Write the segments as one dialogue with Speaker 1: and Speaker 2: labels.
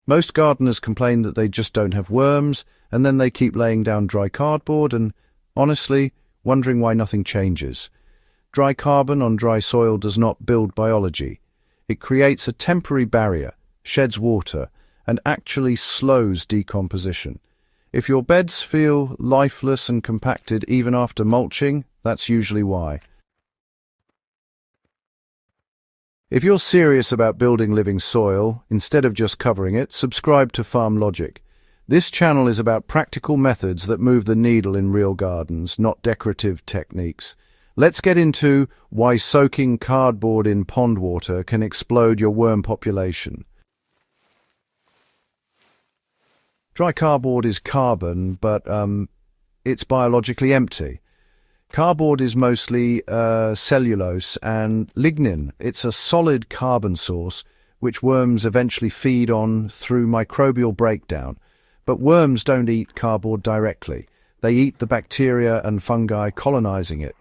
Speaker 1: Most gardeners complain that they just don't have worms, and then they keep laying down dry cardboard and, honestly, wondering why nothing changes. Dry carbon on dry soil does not build biology. It creates a temporary barrier, sheds water, and actually slows decomposition. If your beds feel lifeless and compacted even after mulching, that's usually why. If you're serious about building living soil, instead of just covering it, subscribe to Farm Logic. This channel is about practical methods that move the needle in real gardens, not decorative techniques. Let's get into why soaking cardboard in pond water can explode your worm population. Dry cardboard is carbon, but it's biologically empty. Cardboard is mostly cellulose and lignin. It's a solid carbon source which worms eventually feed on through microbial breakdown. But worms don't eat cardboard directly. They eat the bacteria and fungi colonizing it.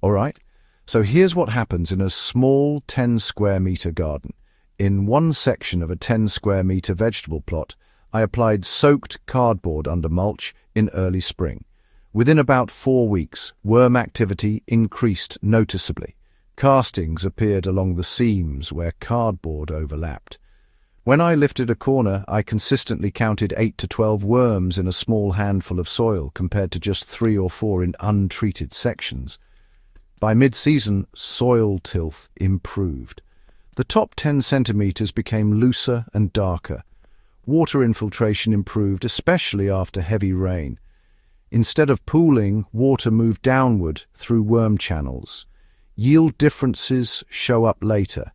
Speaker 1: Alright, so here's what happens in a small 10 square meter garden. In one section of a 10 square meter vegetable plot, I applied soaked cardboard under mulch in early spring. Within about 4 weeks, worm activity increased noticeably. Castings appeared along the seams where cardboard overlapped. When I lifted a corner, I consistently counted 8 to 12 worms in a small handful of soil compared to just 3 or 4 in untreated sections. By mid-season, soil tilth improved. The top 10 centimeters became looser and darker. Water infiltration improved, especially after heavy rain. Instead of pooling, water moved downward through worm channels. Yield differences show up later.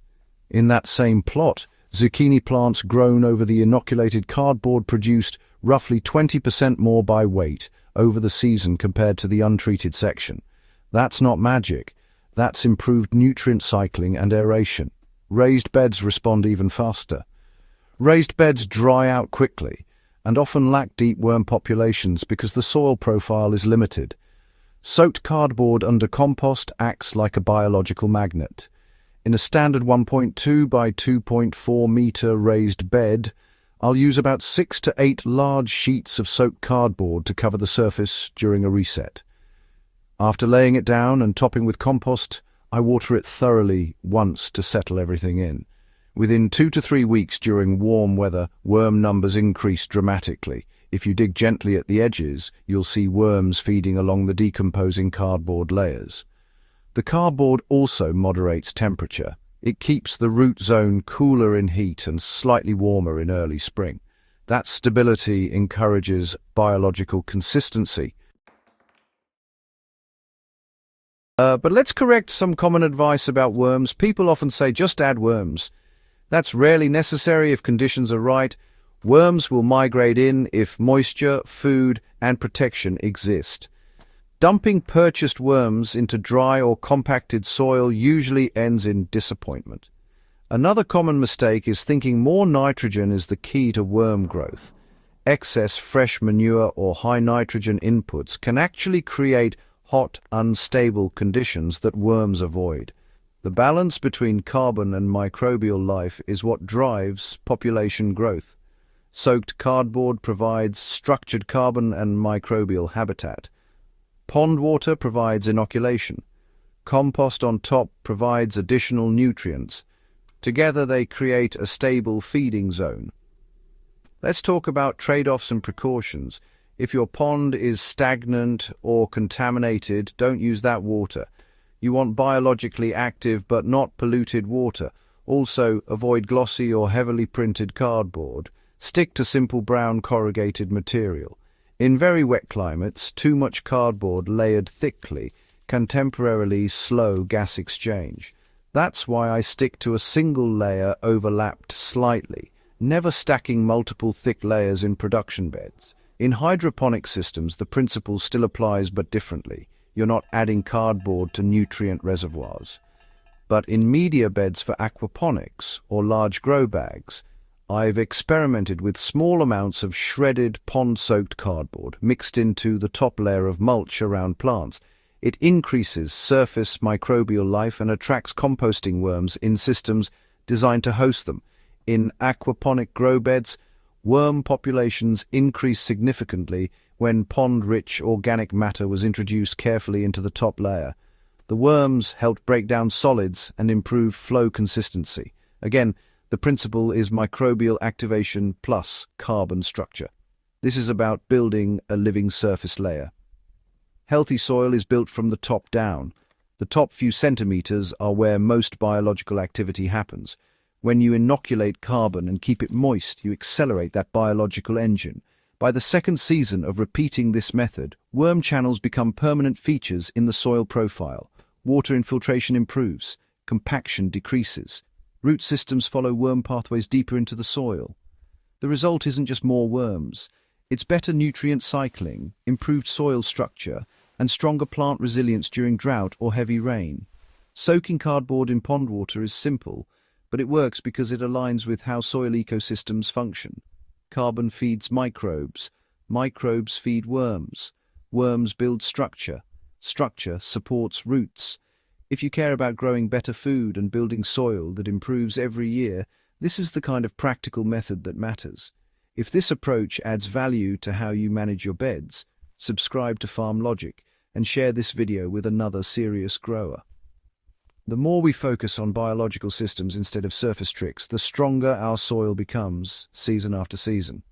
Speaker 1: In that same plot, zucchini plants grown over the inoculated cardboard produced roughly 20% more by weight over the season compared to the untreated section. That's not magic. That's improved nutrient cycling and aeration. Raised beds respond even faster. Raised beds dry out quickly and often lack deep worm populations because the soil profile is limited. Soaked cardboard under compost acts like a biological magnet. In a standard 1.2 by 2.4 meter raised bed, I'll use about 6 to 8 large sheets of soaked cardboard to cover the surface during a reset. After laying it down and topping with compost, I water it thoroughly once to settle everything in. Within 2 to 3 weeks during warm weather, worm numbers increase dramatically. If you dig gently at the edges, you'll see worms feeding along the decomposing cardboard layers. The cardboard also moderates temperature. It keeps the root zone cooler in heat and slightly warmer in early spring. That stability encourages biological consistency. But let's correct some common advice about worms. People often say, just add worms. That's rarely necessary if conditions are right. Worms will migrate in if moisture, food, and protection exist. Dumping purchased worms into dry or compacted soil usually ends in disappointment. Another common mistake is thinking more nitrogen is the key to worm growth. Excess fresh manure or high nitrogen inputs can actually create hot, unstable conditions that worms avoid. The balance between carbon and microbial life is what drives population growth. Soaked cardboard provides structured carbon and microbial habitat. Pond water provides inoculation. Compost on top provides additional nutrients. Together they create a stable feeding zone. Let's talk about trade-offs and precautions. If your pond is stagnant or contaminated, don't use that water. You want biologically active but not polluted water. Also, avoid glossy or heavily printed cardboard. Stick to simple brown corrugated material. In very wet climates, too much cardboard layered thickly can temporarily slow gas exchange. That's why I stick to a single layer overlapped slightly, never stacking multiple thick layers in production beds. In hydroponic systems, the principle still applies but differently. You're not adding cardboard to nutrient reservoirs. But in media beds for aquaponics or large grow bags, I've experimented with small amounts of shredded pond-soaked cardboard mixed into the top layer of mulch around plants. It increases surface microbial life and attracts composting worms in systems designed to host them. In aquaponic grow beds, worm populations increased significantly when pond-rich organic matter was introduced carefully into the top layer. The worms helped break down solids and improve flow consistency. Again, the principle is microbial activation plus carbon structure. This is about building a living surface layer. Healthy soil is built from the top down. The top few centimeters are where most biological activity happens. When you inoculate carbon and keep it moist, you accelerate that biological engine. By the second season of repeating this method, worm channels become permanent features in the soil profile. Water infiltration improves, compaction decreases. Root systems follow worm pathways deeper into the soil. The result isn't just more worms. It's better nutrient cycling, improved soil structure, and stronger plant resilience during drought or heavy rain. Soaking cardboard in pond water is simple, but it works because it aligns with how soil ecosystems function. Carbon feeds microbes. Microbes feed worms. Worms build structure. Structure supports roots. If you care about growing better food and building soil that improves every year, this is the kind of practical method that matters. If this approach adds value to how you manage your beds, subscribe to Farm Logic and share this video with another serious grower. The more we focus on biological systems instead of surface tricks, the stronger our soil becomes season after season.